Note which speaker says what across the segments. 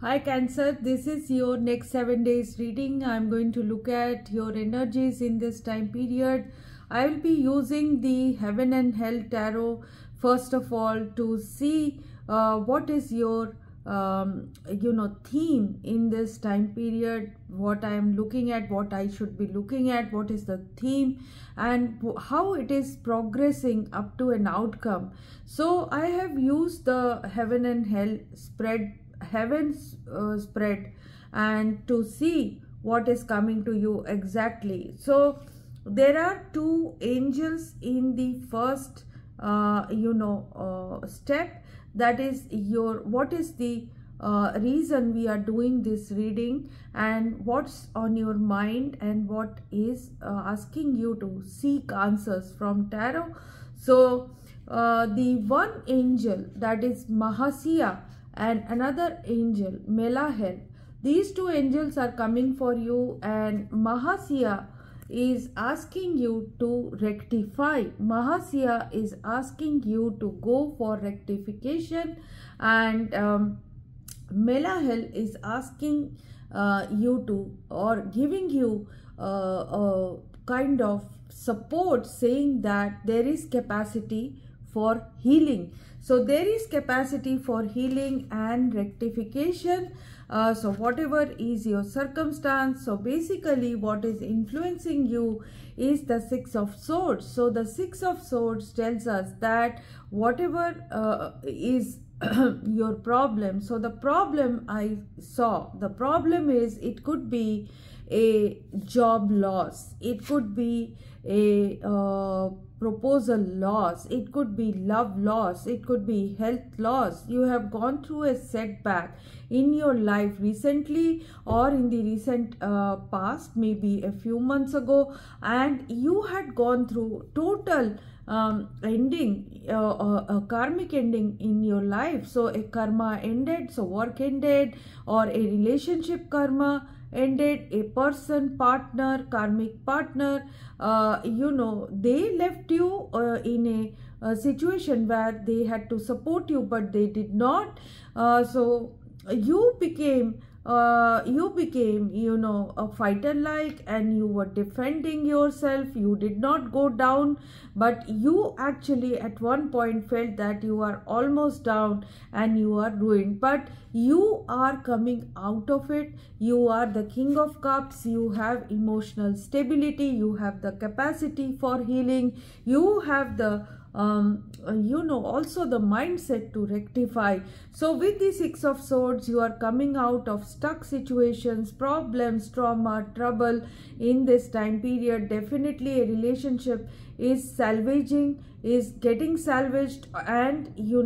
Speaker 1: Hi Cancer, this is your next 7 days reading. I'm going to look at your energies in this time period. I will be using the Heaven and Hell Tarot first of all to see what is your theme in this time period, what I am looking at, what I should be looking at, what is the theme and how it is progressing up to an outcome. So I have used the Heaven and Hell heaven's spread and to see what is coming to you exactly. So there are two angels in the first step, that is what is the reason we are doing this reading and what's on your mind and what is asking you to seek answers from tarot. So the one angel, that is Mahasya, and another angel Melahel, these two angels are coming for you, and Mahasya is asking you to rectify. Mahasya is asking you to go for rectification, and Melahel is asking you to, or giving you a kind of support, saying that there is capacity for healing. So there is capacity for healing and rectification. So whatever is your circumstance, so basically what is influencing you is the Six of Swords. So the Six of Swords tells us that whatever is your problem, so the problem I saw, the problem is, it could be a job loss, it could be a proposal loss, it could be love loss, it could be health loss. You have gone through a setback in your life recently or in the recent past, maybe a few months ago, and you had gone through total ending, a karmic ending in your life. So a karma ended, so work ended, or a relationship karma ended, a person, partner, karmic partner, they left you in a situation where they had to support you, but they did not. So you became a fighter like, and you were defending yourself. You did not go down, but you actually at one point felt that you are almost down and you are ruined, but you are coming out of it. You are the King of Cups. You have emotional stability, you have the capacity for healing, you have the also the mindset to rectify. So with the Six of Swords, you are coming out of stuck situations, problems, trauma, trouble in this time period. Definitely a relationship is getting salvaged, and you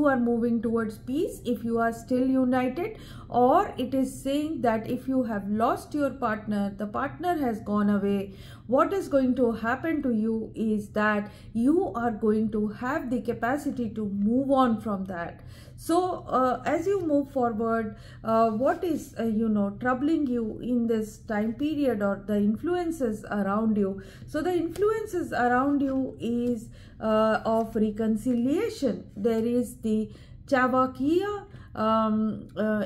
Speaker 1: are moving towards peace if you are still united, or it is saying that if you have lost your partner, the partner has gone away, what is going to happen to you is that you are going to have the capacity to move on from that. So as you move forward, what is troubling you in this time period, or the influences around you? So the influences around you is of reconciliation. There is the Chavakia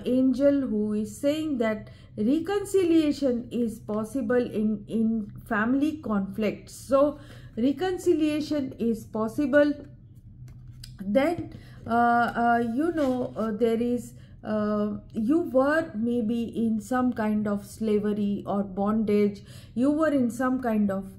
Speaker 1: angel who is saying that reconciliation is possible in family conflicts. So reconciliation is possible. Then there is you were maybe in some kind of slavery or bondage. You were in some kind of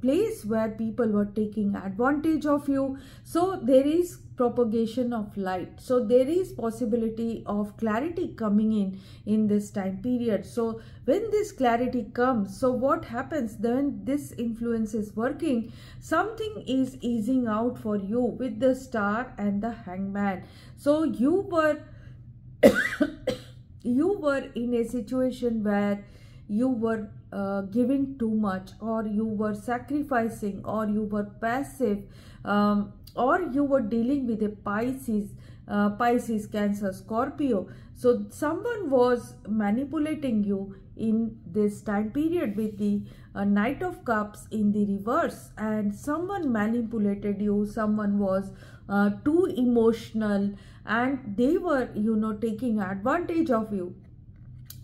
Speaker 1: place where people were taking advantage of you. So there is propagation of light. So there is possibility of clarity coming in this time period. So when this clarity comes, so what happens then? This influence is working, something is easing out for you with the Star and the Hangman. So you were in a situation where you were giving too much, or you were sacrificing, or you were passive, or you were dealing with a Pisces, Cancer, Scorpio. So someone was manipulating you in this time period with the Knight of Cups in the reverse, and someone manipulated you. Someone was too emotional, and they were, taking advantage of you.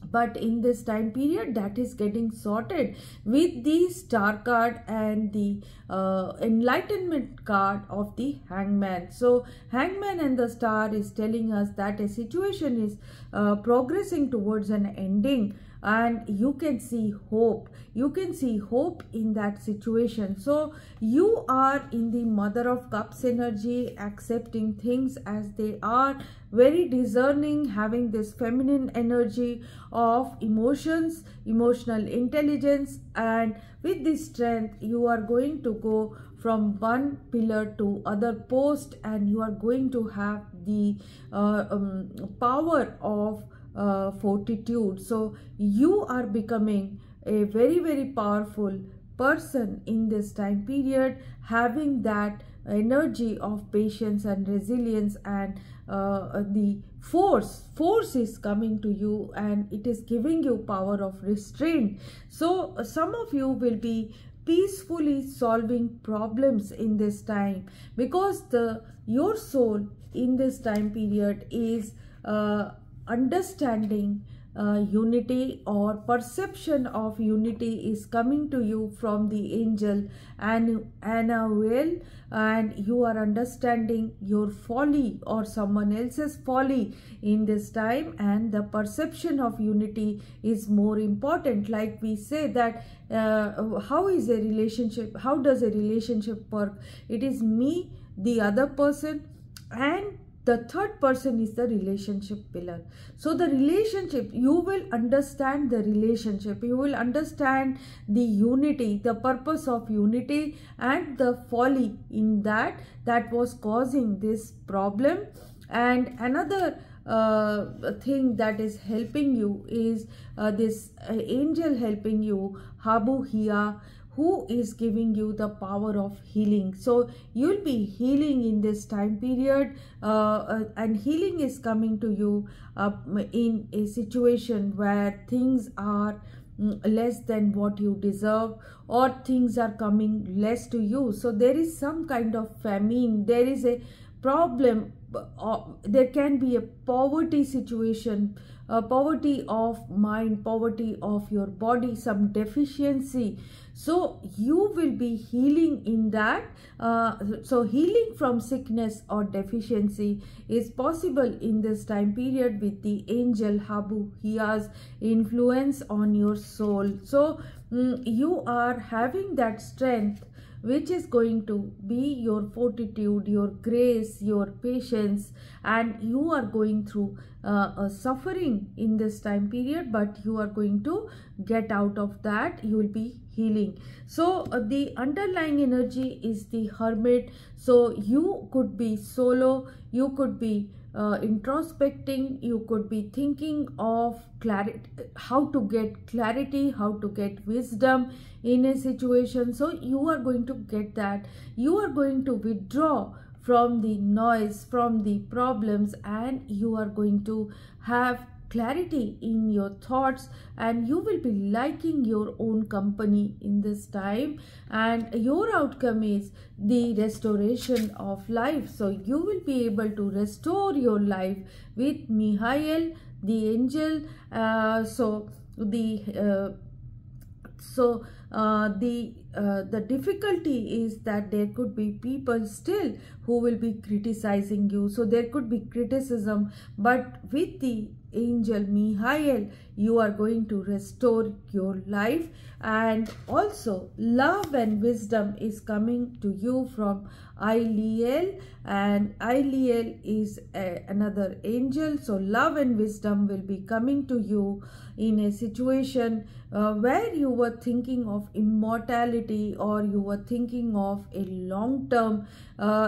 Speaker 1: But in this time period, that is getting sorted with the Star card and the Enlightenment card of the Hangman. So Hangman and the Star is telling us that a situation is progressing towards an ending, and you can see hope. You can see hope in that situation. So you are in the Mother of Cups energy, accepting things as they are, very discerning, having this feminine energy of emotions, emotional intelligence, and with this strength you are going to go from one pillar to other post, and you are going to have the power of fortitude. So you are becoming a very, very powerful person in this time period, having that energy of patience and resilience, and the force is coming to you, and it is giving you power of restraint. So some of you will be peacefully solving problems in this time, because your soul in this time period is understanding unity, or perception of unity is coming to you from the angel Annabelle, and you are understanding your folly or someone else's folly in this time, and the perception of unity is more important. Like we say that how does a relationship work? It is me, the other person, and the third person is the relationship pillar. So the relationship, you will understand the relationship, you will understand the unity, the purpose of unity, and the folly in that was causing this problem. And another thing that is helping you is this angel helping you, Habu Hia, who is giving you the power of healing. So you'll be healing in this time period, and healing is coming to you in a situation where things are less than what you deserve, or things are coming less to you. So there is some kind of famine, there is a problem, there can be a poverty situation, poverty of mind, poverty of your body, some deficiency. So you will be healing in that. So healing from sickness or deficiency is possible in this time period with the angel Habu Hia's influence on your soul. So you are having that strength, which is going to be your fortitude, your grace, your patience, and you are going through suffering in this time period, but you are going to get out of that. You will be healing. So the underlying energy is the Hermit. So you could be solo, you could be introspecting, you could be thinking of clarity, how to get clarity, how to get wisdom in a situation. So you are going to get that. You are going to withdraw from the noise, from the problems, and you are going to have clarity in your thoughts, and you will be liking your own company in this time, and your outcome is the restoration of life. So you will be able to restore your life with Mihail, the angel. The difficulty is that there could be people still who will be criticizing you. So there could be criticism, but with the angel Mihail, you are going to restore your life. And also love and wisdom is coming to you from Iliel, and Iliel is another angel. So love and wisdom will be coming to you in a situation where you were thinking of immortality, or you were thinking of a long term.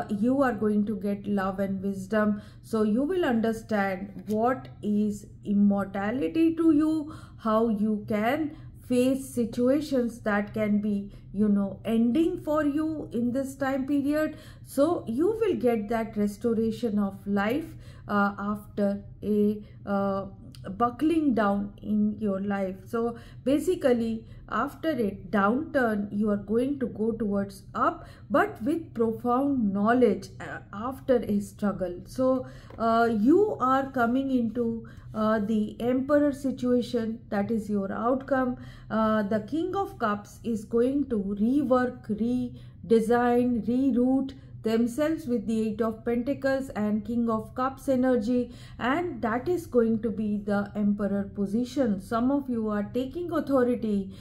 Speaker 1: You are going to get love and wisdom. So you will understand what is immortality to you, how you can face situations that can be ending for you in this time period. So you will get that restoration of life after a buckling down in your life. So basically, after a downturn, you are going to go towards up, but with profound knowledge after a struggle. So you are coming into the Emperor situation. That is your outcome. The King of Cups is going to rework, redesign, reroute themselves with the Eight of Pentacles and King of Cups energy, and that is going to be the Emperor position. Some of you are taking authority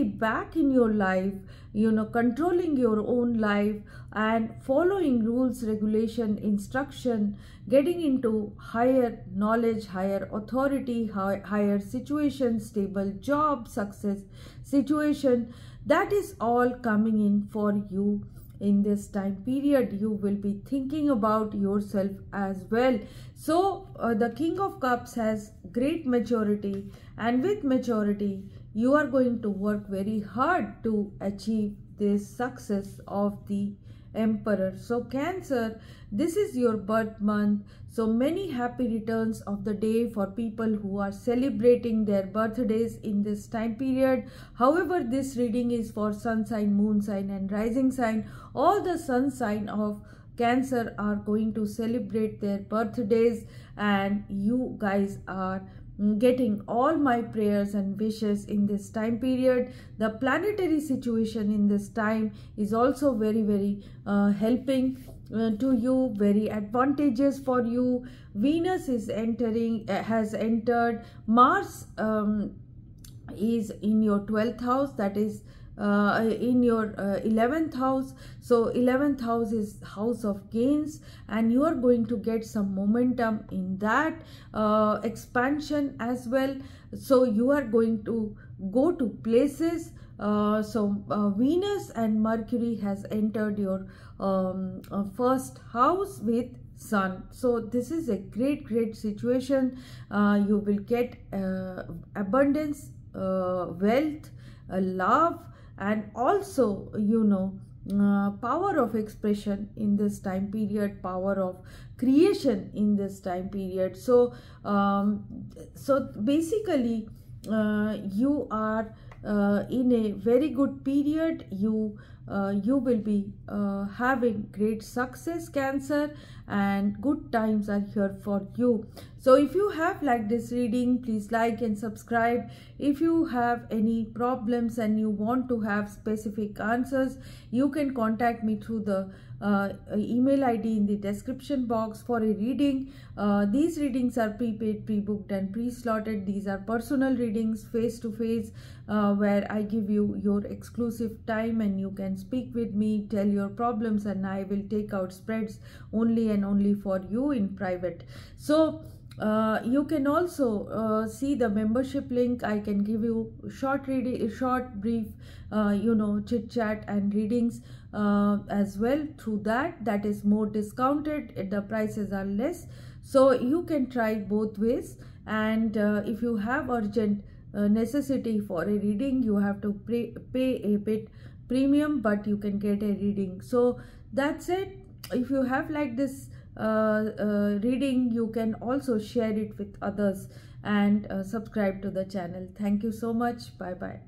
Speaker 1: back in your life, controlling your own life and following rules, regulation, instruction, getting into higher knowledge, higher authority, higher situation, stable job, success situation. That is all coming in for you. In this time period, you will be thinking about yourself as well. So the King of Cups has great maturity, and with maturity you are going to work very hard to achieve this success of the Emperor. So Cancer, this is your birth month. So many happy returns of the day for people who are celebrating their birthdays in this time period. However, this reading is for sun sign, moon sign and rising sign. All the sun sign of Cancer are going to celebrate their birthdays, and you guys are getting all my prayers and wishes in this time period. The planetary situation in this time is also very helping to you, very advantageous for you. Venus is has entered. Mars is in your 12th house, that is in your 11th house. So 11th house is house of gains, and you are going to get some momentum in that expansion as well. So you are going to go to places. Venus and Mercury has entered your first house with Sun. So this is a great situation. You will get abundance, wealth, love, and also power of expression in this time period, power of creation in this time period. So basically you are in a very good period. You will be having great success, Cancer, and good times are here for you. So if you have liked this reading, please like and subscribe. If you have any problems and you want to have specific answers, you can contact me through the email ID in the description box for a reading. These readings are prepaid, pre-booked and pre-slotted. These are personal readings, face-to-face, where I give you your exclusive time and you can speak with me, tell your problems, and I will take out spreads only and only for you in private. So you can also see the membership link. I can give you short brief chit chat and readings as well through that. That is more discounted, the prices are less, so you can try both ways. And if you have urgent necessity for a reading, you have to pay a bit premium, but you can get a reading. So that's it. If you have liked this reading, you can also share it with others and subscribe to the channel. Thank you so much. Bye bye.